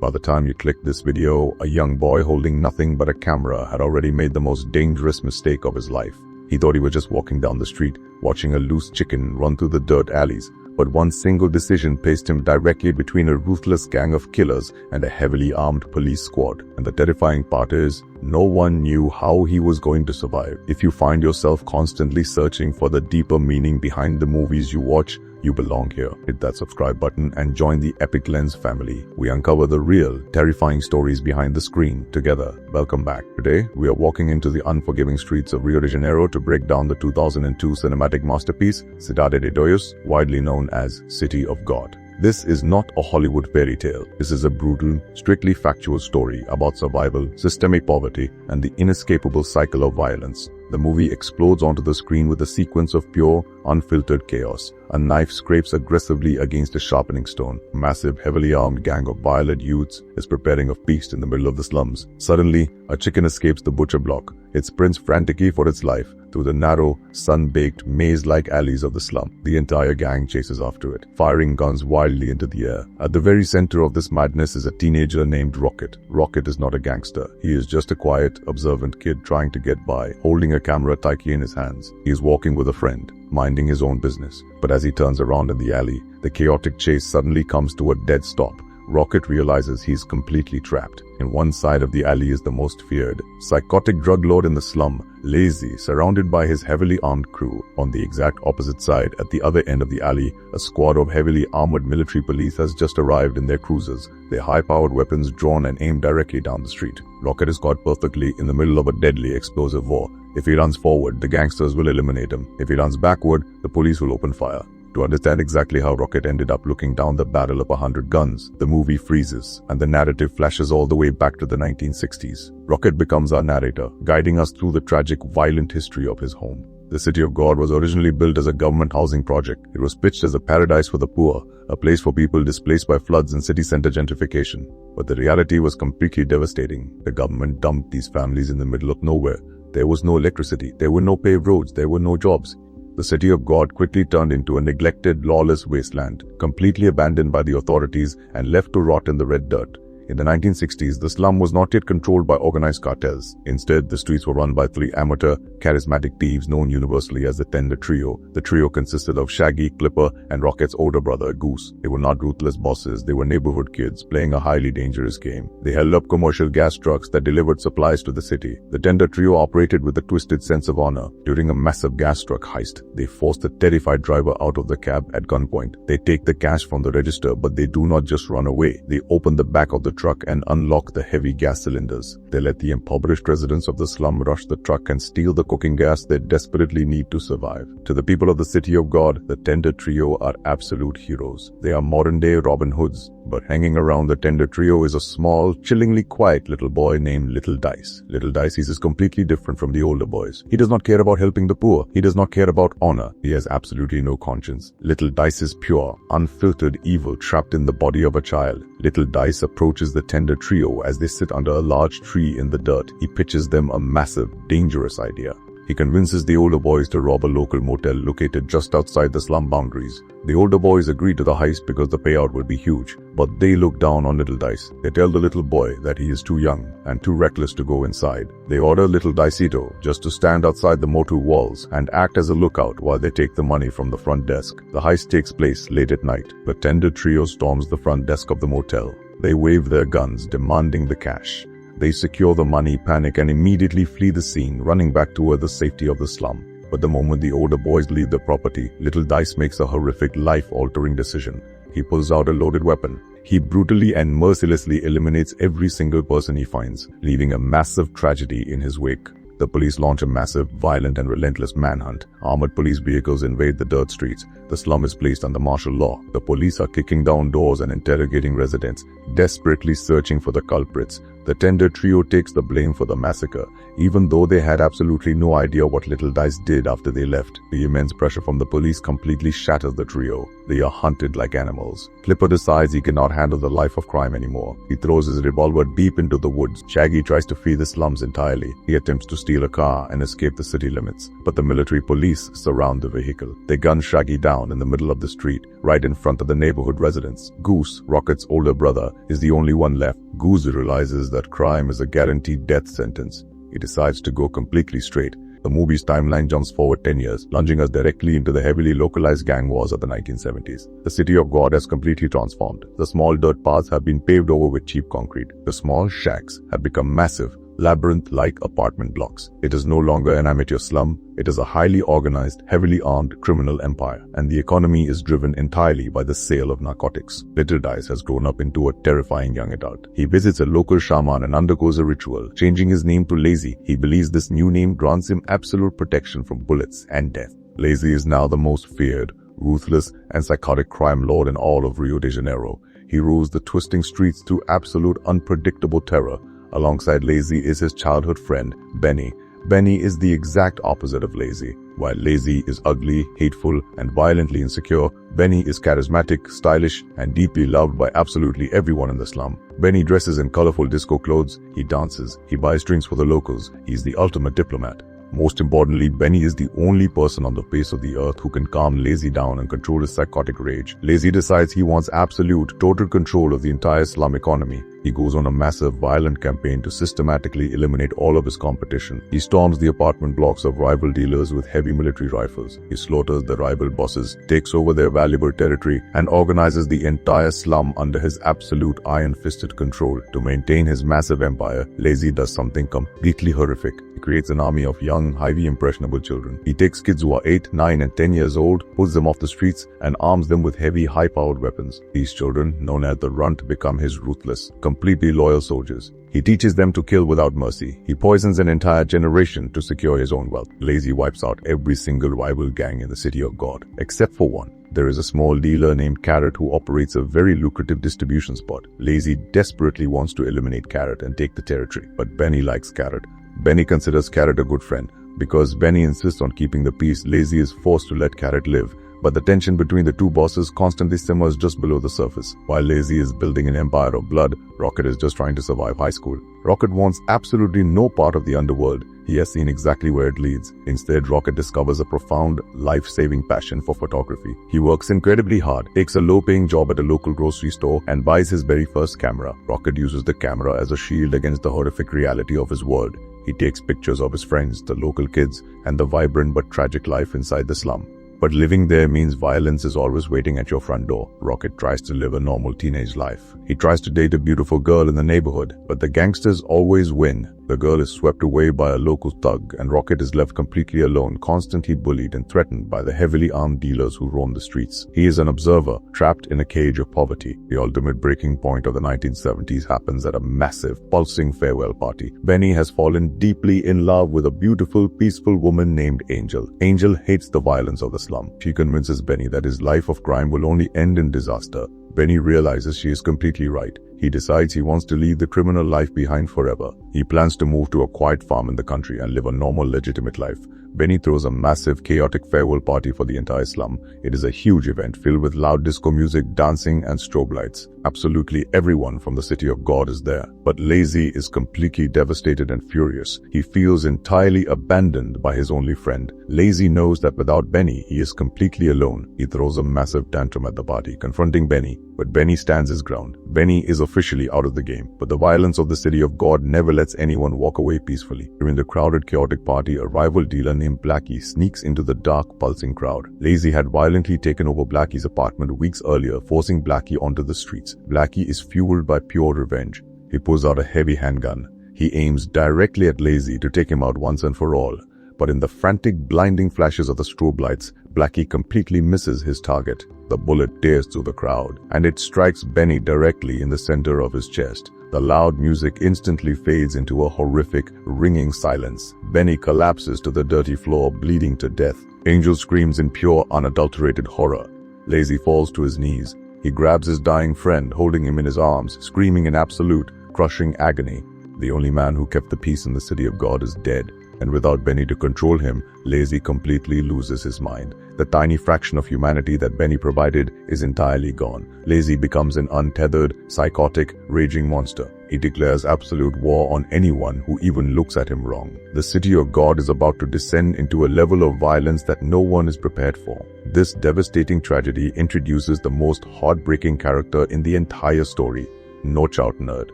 By the time you clicked this video, a young boy holding nothing but a camera had already made the most dangerous mistake of his life. He thought he was just walking down the street, watching a loose chicken run through the dirt alleys. But one single decision placed him directly between a ruthless gang of killers and a heavily armed police squad. And the terrifying part is, no one knew how he was going to survive. If you find yourself constantly searching for the deeper meaning behind the movies you watch, you belong here. Hit that subscribe button and join the Epic Lens family. We uncover the real, terrifying stories behind the screen together. Welcome back. Today, we are walking into the unforgiving streets of Rio de Janeiro to break down the 2002 cinematic masterpiece, Cidade de Deus, widely known as City of God. This is not a Hollywood fairy tale. This is a brutal, strictly factual story about survival, systemic poverty, and the inescapable cycle of violence. The movie explodes onto the screen with a sequence of pure, unfiltered chaos. A knife scrapes aggressively against a sharpening stone. A massive, heavily armed gang of violent youths is preparing a feast in the middle of the slums. Suddenly, a chicken escapes the butcher block. It sprints frantically for its life through the narrow, sun-baked, maze-like alleys of the slum. The entire gang chases after it, firing guns wildly into the air. At the very center of this madness is a teenager named Rocket. Rocket is not a gangster. He is just a quiet, observant kid trying to get by, holding a camera tightly in his hands. He is walking with a friend, minding his own business. But as he turns around in the alley, the chaotic chase suddenly comes to a dead stop. Rocket realizes he's completely trapped. In one side of the alley is the most feared, psychotic drug lord in the slum, Lazy, surrounded by his heavily armed crew. On the exact opposite side, at the other end of the alley, a squad of heavily armored military police has just arrived in their cruisers, their high-powered weapons drawn and aimed directly down the street. Rocket is caught perfectly in the middle of a deadly explosive war. If he runs forward, the gangsters will eliminate him. If he runs backward, the police will open fire. To understand exactly how Rocket ended up looking down the barrel of 100 guns, the movie freezes, and the narrative flashes all the way back to the 1960s. Rocket becomes our narrator, guiding us through the tragic, violent history of his home. The City of God was originally built as a government housing project. It was pitched as a paradise for the poor, a place for people displaced by floods and city center gentrification. But the reality was completely devastating. The government dumped these families in the middle of nowhere. There was no electricity, there were no paved roads, there were no jobs. The City of God quickly turned into a neglected, lawless wasteland, completely abandoned by the authorities and left to rot in the red dirt. In the 1960s, the slum was not yet controlled by organized cartels. Instead, the streets were run by three amateur, charismatic thieves known universally as the Tender Trio. The trio consisted of Shaggy, Clipper, and Rocket's older brother, Goose. They were not ruthless bosses, they were neighborhood kids playing a highly dangerous game. They held up commercial gas trucks that delivered supplies to the city. The Tender Trio operated with a twisted sense of honor. During a massive gas truck heist, they forced the terrified driver out of the cab at gunpoint. They take the cash from the register, but they do not just run away. They open the back of the truck and unlock the heavy gas cylinders. They let the impoverished residents of the slum rush the truck and steal the cooking gas they desperately need to survive. To the people of the City of God, the Tender Trio are absolute heroes. They are modern-day Robin Hoods. But hanging around the Tender Trio is a small, chillingly quiet little boy named Little Dice. Little Dice is completely different from the older boys. He does not care about helping the poor. He does not care about honor. He has absolutely no conscience. Little Dice is pure, unfiltered evil trapped in the body of a child. Little Dice approaches the Tender Trio as they sit under a large tree in the dirt. He pitches them a massive, dangerous idea. He convinces the older boys to rob a local motel located just outside the slum boundaries. The older boys agree to the heist because the payout would be huge, but they look down on Little Dice. They tell the little boy that he is too young and too reckless to go inside. They order Little Dicito just to stand outside the motel walls and act as a lookout while they take the money from the front desk. The heist takes place late at night. The Tender Trio storms the front desk of the motel. They wave their guns, demanding the cash. They secure the money, panic, and immediately flee the scene, running back toward the safety of the slum. But the moment the older boys leave the property, Little Dice makes a horrific, life-altering decision. He pulls out a loaded weapon. He brutally and mercilessly eliminates every single person he finds, leaving a massive tragedy in his wake. The police launch a massive, violent, and relentless manhunt. Armored police vehicles invade the dirt streets. The slum is placed under martial law. The police are kicking down doors and interrogating residents, desperately searching for the culprits. The Tender Trio takes the blame for the massacre, even though they had absolutely no idea what Little Dice did after they left. The immense pressure from the police completely shatters the trio. They are hunted like animals. Clipper decides he cannot handle the life of crime anymore. He throws his revolver deep into the woods. Shaggy tries to flee the slums entirely. He attempts to steal steal a car and escape the city limits. But the military police surround the vehicle. They gun Shaggy down in the middle of the street, right in front of the neighborhood residents. Goose, Rocket's older brother, is the only one left. Goose realizes that crime is a guaranteed death sentence. He decides to go completely straight. The movie's timeline jumps forward 10 years, plunging us directly into the heavily localized gang wars of the 1970s. The City of God has completely transformed. The small dirt paths have been paved over with cheap concrete. The small shacks have become massive, labyrinth-like apartment blocks. It is no longer an amateur slum. It is a highly organized, heavily armed criminal empire, and the economy is driven entirely by the sale of narcotics. Little Dice has grown up into a terrifying young adult. He visits a local shaman and undergoes a ritual, changing his name to Lazy. He believes this new name grants him absolute protection from bullets and death. Lazy is now the most feared, ruthless, and psychotic crime lord in all of Rio de Janeiro. He rules the twisting streets through absolute unpredictable terror. Alongside Lazy is his childhood friend, Benny. Benny is the exact opposite of Lazy. While Lazy is ugly, hateful, and violently insecure, Benny is charismatic, stylish, and deeply loved by absolutely everyone in the slum. Benny dresses in colorful disco clothes, he dances, he buys drinks for the locals, he's the ultimate diplomat. Most importantly, Benny is the only person on the face of the earth who can calm Lazy down and control his psychotic rage. Lazy decides he wants absolute, total control of the entire slum economy. He goes on a massive, violent campaign to systematically eliminate all of his competition. He storms the apartment blocks of rival dealers with heavy military rifles. He slaughters the rival bosses, takes over their valuable territory, and organizes the entire slum under his absolute iron-fisted control. To maintain his massive empire, Lazy does something completely horrific. He creates an army of young, highly impressionable children. He takes kids who are 8, 9, and 10 years old, pulls them off the streets, and arms them with heavy, high-powered weapons. These children, known as the Runt, become his ruthless, completely loyal soldiers. He teaches them to kill without mercy. He poisons an entire generation to secure his own wealth. Lazy wipes out every single rival gang in the City of God, except for one. There is a small dealer named Carrot who operates a very lucrative distribution spot. Lazy desperately wants to eliminate Carrot and take the territory, but Benny likes Carrot. Benny considers Carrot a good friend. Because Benny insists on keeping the peace, Lazy is forced to let Carrot live. But the tension between the two bosses constantly simmers just below the surface. While Lazy is building an empire of blood, Rocket is just trying to survive high school. Rocket wants absolutely no part of the underworld. He has seen exactly where it leads. Instead, Rocket discovers a profound, life-saving passion for photography. He works incredibly hard, takes a low-paying job at a local grocery store, and buys his very first camera. Rocket uses the camera as a shield against the horrific reality of his world. He takes pictures of his friends, the local kids, and the vibrant but tragic life inside the slum. But living there means violence is always waiting at your front door. Rocket tries to live a normal teenage life. He tries to date a beautiful girl in the neighborhood, but the gangsters always win. The girl is swept away by a local thug, and Rocket is left completely alone, constantly bullied and threatened by the heavily armed dealers who roam the streets. He is an observer, trapped in a cage of poverty. The ultimate breaking point of the 1970s happens at a massive, pulsing farewell party. Benny has fallen deeply in love with a beautiful, peaceful woman named Angel. Angel hates the violence of the slum. She convinces Benny that his life of crime will only end in disaster. Benny realizes she is completely right. He decides he wants to leave the criminal life behind forever. He plans to move to a quiet farm in the country and live a normal, legitimate life. Benny throws a massive, chaotic farewell party for the entire slum. It is a huge event filled with loud disco music, dancing, and strobe lights. Absolutely everyone from the City of God is there. But Lazy is completely devastated and furious. He feels entirely abandoned by his only friend. Lazy knows that without Benny, he is completely alone. He throws a massive tantrum at the party, confronting Benny. But Benny stands his ground. Benny is officially out of the game. But the violence of the City of God never lets anyone walk away peacefully. During the crowded, chaotic party, a rival dealer named Blackie sneaks into the dark, pulsing crowd. Lazy had violently taken over Blackie's apartment weeks earlier, forcing Blackie onto the streets. Blackie is fueled by pure revenge. He pulls out a heavy handgun. He aims directly at Lazy to take him out once and for all. But in the frantic, blinding flashes of the strobe lights, Blackie completely misses his target. The bullet tears through the crowd, and it strikes Benny directly in the center of his chest. The loud music instantly fades into a horrific, ringing silence. Benny collapses to the dirty floor, bleeding to death. Angel screams in pure, unadulterated horror. Lazy falls to his knees. He grabs his dying friend, holding him in his arms, screaming in absolute, crushing agony. The only man who kept the peace in the City of God is dead. And without Benny to control him, Lazy completely loses his mind. The tiny fraction of humanity that Benny provided is entirely gone. Lazy becomes an untethered, psychotic, raging monster. He declares absolute war on anyone who even looks at him wrong. The city of God is about to descend into a level of violence that no one is prepared for. This devastating tragedy introduces the most heartbreaking character in the entire story, Notch Out Nerd.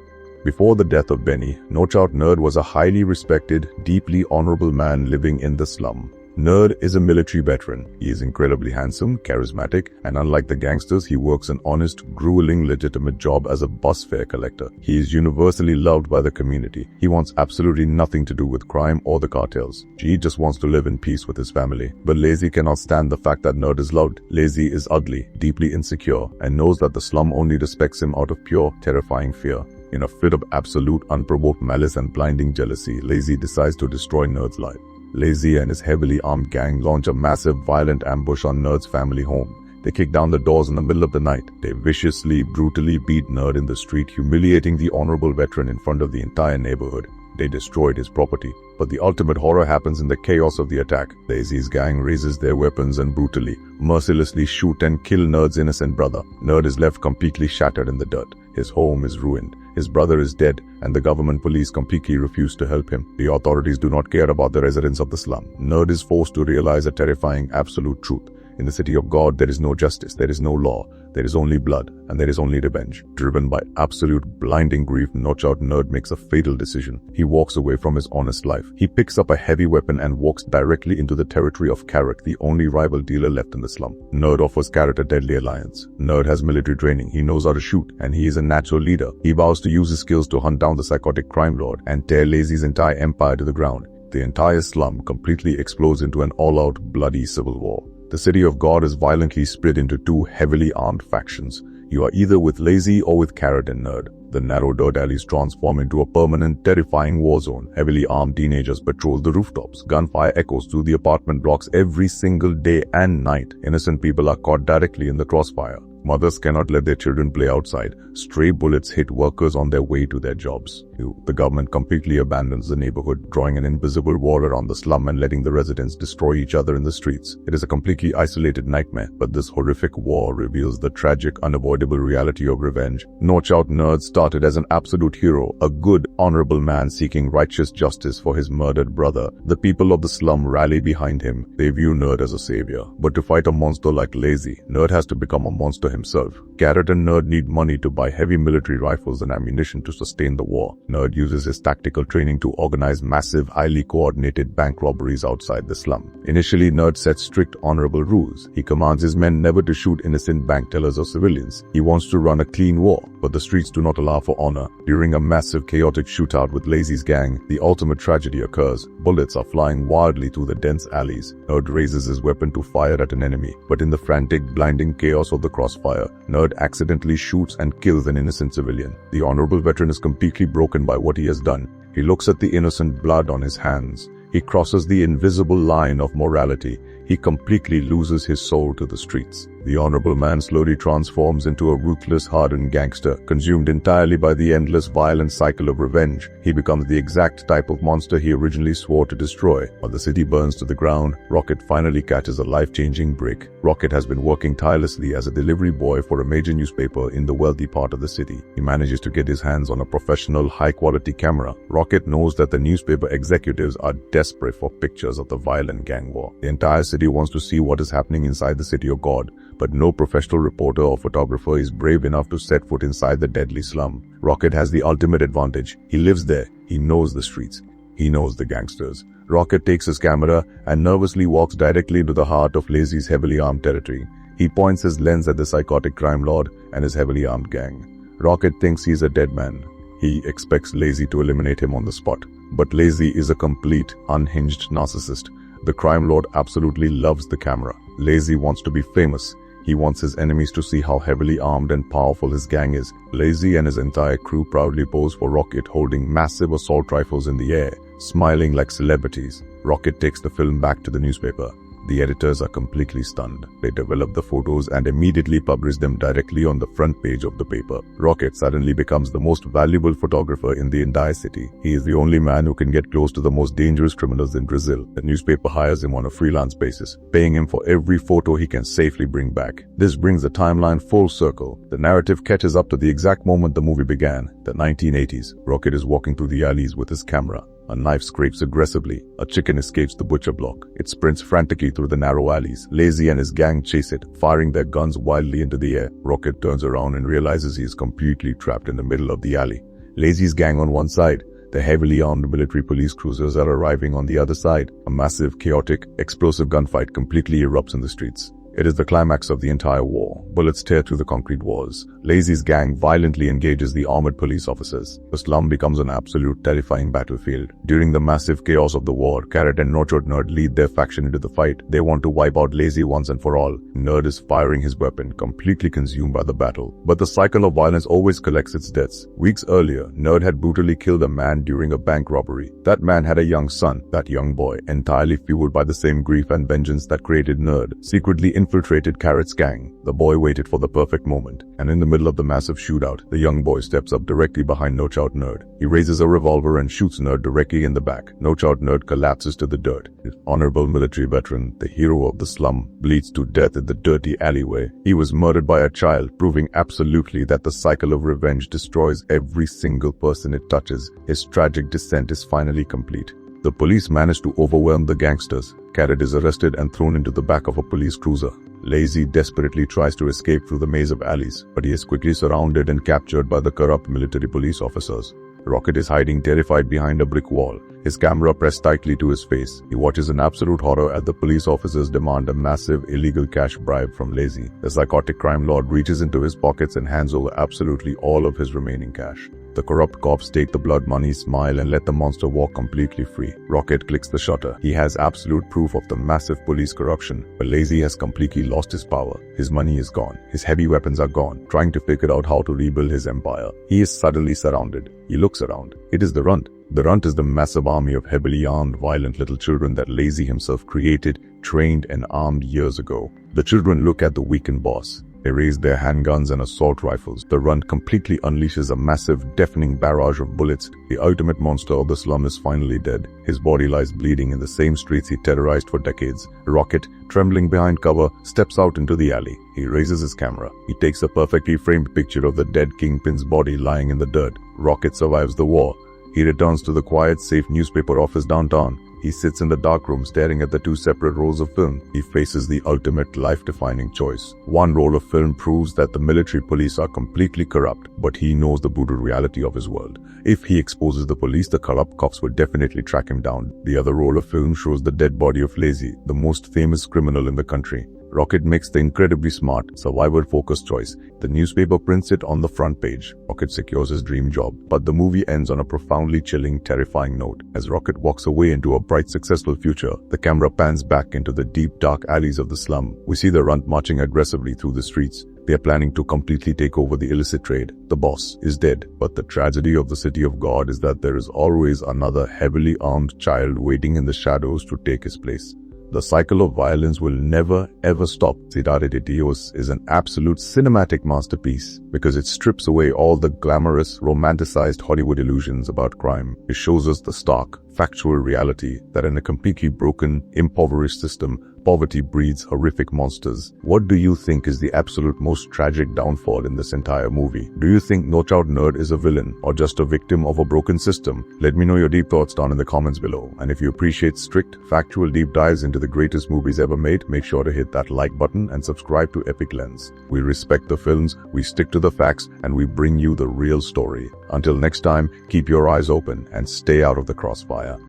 Before the death of Benny, Notch Out Nerd was a highly respected, deeply honorable man living in the slum. Nerd is a military veteran. He is incredibly handsome, charismatic, and unlike the gangsters, he works an honest, grueling, legitimate job as a bus fare collector. He is universally loved by the community. He wants absolutely nothing to do with crime or the cartels. He just wants to live in peace with his family. But Lazy cannot stand the fact that Nerd is loved. Lazy is ugly, deeply insecure, and knows that the slum only respects him out of pure, terrifying fear. In a fit of absolute, unprovoked malice and blinding jealousy, Lazy decides to destroy Nerd's life. Lazy and his heavily armed gang launch a massive, violent ambush on Nerd's family home. They kick down the doors in the middle of the night. They viciously, brutally beat Nerd in the street, humiliating the honorable veteran in front of the entire neighborhood. They destroyed his property. But the ultimate horror happens in the chaos of the attack. Lazy's gang raises their weapons and brutally, mercilessly shoot and kill Nerd's innocent brother. Nerd is left completely shattered in the dirt. His home is ruined. His brother is dead, and the government police completely refuse to help him. The authorities do not care about the residents of the slum. Nerd is forced to realize a terrifying absolute truth. In the city of God, there is no justice, there is no law, there is only blood, and there is only revenge. Driven by absolute blinding grief, Notch Out Nerd makes a fatal decision. He walks away from his honest life. He picks up a heavy weapon and walks directly into the territory of Carrot, the only rival dealer left in the slum. Nerd offers Carrot a deadly alliance. Nerd has military training, he knows how to shoot, and he is a natural leader. He vows to use his skills to hunt down the psychotic crime lord and tear Lazy's entire empire to the ground. The entire slum completely explodes into an all-out, bloody civil war. The city of God is violently split into two heavily armed factions. You are either with Lazy or with Carrot and Nerd. The narrow dirt alleys transform into a permanent, terrifying war zone. Heavily armed teenagers patrol the rooftops. Gunfire echoes through the apartment blocks every single day and night. Innocent people are caught directly in the crossfire. Mothers cannot let their children play outside. Stray bullets hit workers on their way to their jobs. The government completely abandons the neighborhood, drawing an invisible wall around the slum and letting the residents destroy each other in the streets. It is a completely isolated nightmare, but this horrific war reveals the tragic, unavoidable reality of revenge. Notch Out Nerd started as an absolute hero, a good, honorable man seeking righteous justice for his murdered brother. The people of the slum rally behind him. They view Nerd as a savior. But to fight a monster like Lazy, Nerd has to become a monster himself. Carrot and Nerd need money to buy heavy military rifles and ammunition to sustain the war. Nerd uses his tactical training to organize massive, highly coordinated bank robberies outside the slum. Initially, Nerd sets strict, honorable rules. He commands his men never to shoot innocent bank tellers or civilians. He wants to run a clean war, but the streets do not allow for honor. During a massive, chaotic shootout with Lazy's gang, the ultimate tragedy occurs. Bullets are flying wildly through the dense alleys. Nerd raises his weapon to fire at an enemy, but in the frantic, blinding chaos of the crossfire, Nerd accidentally shoots and kills an innocent civilian. The honorable veteran is completely broken by what he has done. He looks at the innocent blood on his hands. He crosses the invisible line of morality. He completely loses his soul to the streets. The honorable man slowly transforms into a ruthless, hardened gangster, consumed entirely by the endless, violent cycle of revenge. He becomes the exact type of monster he originally swore to destroy. While the city burns to the ground, Rocket finally catches a life-changing break. Rocket has been working tirelessly as a delivery boy for a major newspaper in the wealthy part of the city. He manages to get his hands on a professional, high-quality camera. Rocket knows that the newspaper executives are desperate for pictures of the violent gang war. The entire city wants to see what is happening inside the city of God, but no professional reporter or photographer is brave enough to set foot inside the deadly slum. Rocket has the ultimate advantage. He lives there. He knows the streets. He knows the gangsters. Rocket takes his camera and nervously walks directly into the heart of Lazy's heavily armed territory. He points his lens at the psychotic crime lord and his heavily armed gang. Rocket thinks he's a dead man. He expects Lazy to eliminate him on the spot. But Lazy is a complete, unhinged narcissist. The crime lord absolutely loves the camera. Lazy wants to be famous. He wants his enemies to see how heavily armed and powerful his gang is. Lazy and his entire crew proudly pose for Rocket, holding massive assault rifles in the air, smiling like celebrities. Rocket takes the film back to the newspaper. The editors are completely stunned. They develop the photos and immediately publish them directly on the front page of the paper. Rocket suddenly becomes the most valuable photographer in the entire city. He is the only man who can get close to the most dangerous criminals in Brazil. The newspaper hires him on a freelance basis, paying him for every photo he can safely bring back. This brings the timeline full circle. The narrative catches up to the exact moment the movie began, the 1980s. Rocket is walking through the alleys with his camera. A knife scrapes aggressively. A chicken escapes the butcher block. It sprints frantically through the narrow alleys. Lazy and his gang chase it, firing their guns wildly into the air. Rocket turns around and realizes he is completely trapped in the middle of the alley. Lazy's gang on one side. The heavily armed military police cruisers are arriving on the other side. A massive, chaotic, explosive gunfight completely erupts in the streets. It is the climax of the entire war. Bullets tear through the concrete walls. Lazy's gang violently engages the armored police officers. The slum becomes an absolute terrifying battlefield. During the massive chaos of the war, Carrot and Nurtured Nerd lead their faction into the fight. They want to wipe out Lazy once and for all. Nerd is firing his weapon, completely consumed by the battle. But the cycle of violence always collects its debts. Weeks earlier, Nerd had brutally killed a man during a bank robbery. That man had a young son. That young boy, entirely fueled by the same grief and vengeance that created Nerd, secretly infiltrated Carrot's gang. The boy waited for the perfect moment, and in the middle of the massive shootout, the young boy steps up directly behind No Chout Nerd. He raises a revolver and shoots Nerd directly in the back. No Chout Nerd collapses to the dirt. His honorable military veteran, the hero of the slum, bleeds to death in the dirty alleyway. He was murdered by a child, proving absolutely that the cycle of revenge destroys every single person it touches. His tragic descent is finally complete. The police manage to overwhelm the gangsters. Carrot is arrested and thrown into the back of a police cruiser. Lazy desperately tries to escape through the maze of alleys, but he is quickly surrounded and captured by the corrupt military police officers. Rocket is hiding terrified behind a brick wall, his camera pressed tightly to his face. He watches in absolute horror as the police officers demand a massive illegal cash bribe from Lazy. The psychotic crime lord reaches into his pockets and hands over absolutely all of his remaining cash. The corrupt cops take the blood money, smile, and let the monster walk completely free. Rocket clicks the shutter. He has absolute proof of the massive police corruption, but Lazy has completely lost his power. His money is gone. His heavy weapons are gone. Trying to figure out how to rebuild his empire, he is suddenly surrounded. He looks around. It is the Runt. The Runt is the massive army of heavily armed, violent little children that Lazy himself created, trained, and armed years ago. The children look at the weakened boss. They raise their handguns and assault rifles. The Runt completely unleashes a massive, deafening barrage of bullets. The ultimate monster of the slum is finally dead. His body lies bleeding in the same streets he terrorized for decades. Rocket, trembling behind cover, steps out into the alley. He raises his camera. He takes a perfectly framed picture of the dead Kingpin's body lying in the dirt. Rocket survives the war. He returns to the quiet, safe newspaper office downtown. He sits in the dark room staring at the two separate rolls of film. He faces the ultimate life-defining choice. One roll of film proves that the military police are completely corrupt, but he knows the brutal reality of his world. If he exposes the police, the corrupt cops will definitely track him down. The other roll of film shows the dead body of Lazy, the most famous criminal in the country. Rocket makes the incredibly smart, survival-focused choice. The newspaper prints it on the front page. Rocket secures his dream job, but the movie ends on a profoundly chilling, terrifying note. As Rocket walks away into a bright, successful future, the camera pans back into the deep, dark alleys of the slum. We see the Runt marching aggressively through the streets. They are planning to completely take over the illicit trade. The boss is dead, but the tragedy of the City of God is that there is always another heavily armed child waiting in the shadows to take his place. The cycle of violence will never ever stop. Cidade de Deus is an absolute cinematic masterpiece because it strips away all the glamorous, romanticized Hollywood illusions about crime. It shows us the stark, factual reality that in a completely broken, impoverished system, poverty breeds horrific monsters. What do you think is the absolute most tragic downfall in this entire movie? Do you think No Chout Nerd is a villain or just a victim of a broken system? Let me know your deep thoughts down in the comments below. And if you appreciate strict, factual deep dives into the greatest movies ever made, make sure to hit that like button and subscribe to Epic Lens. We respect the films, we stick to the facts, and we bring you the real story. Until next time, keep your eyes open and stay out of the crossfire.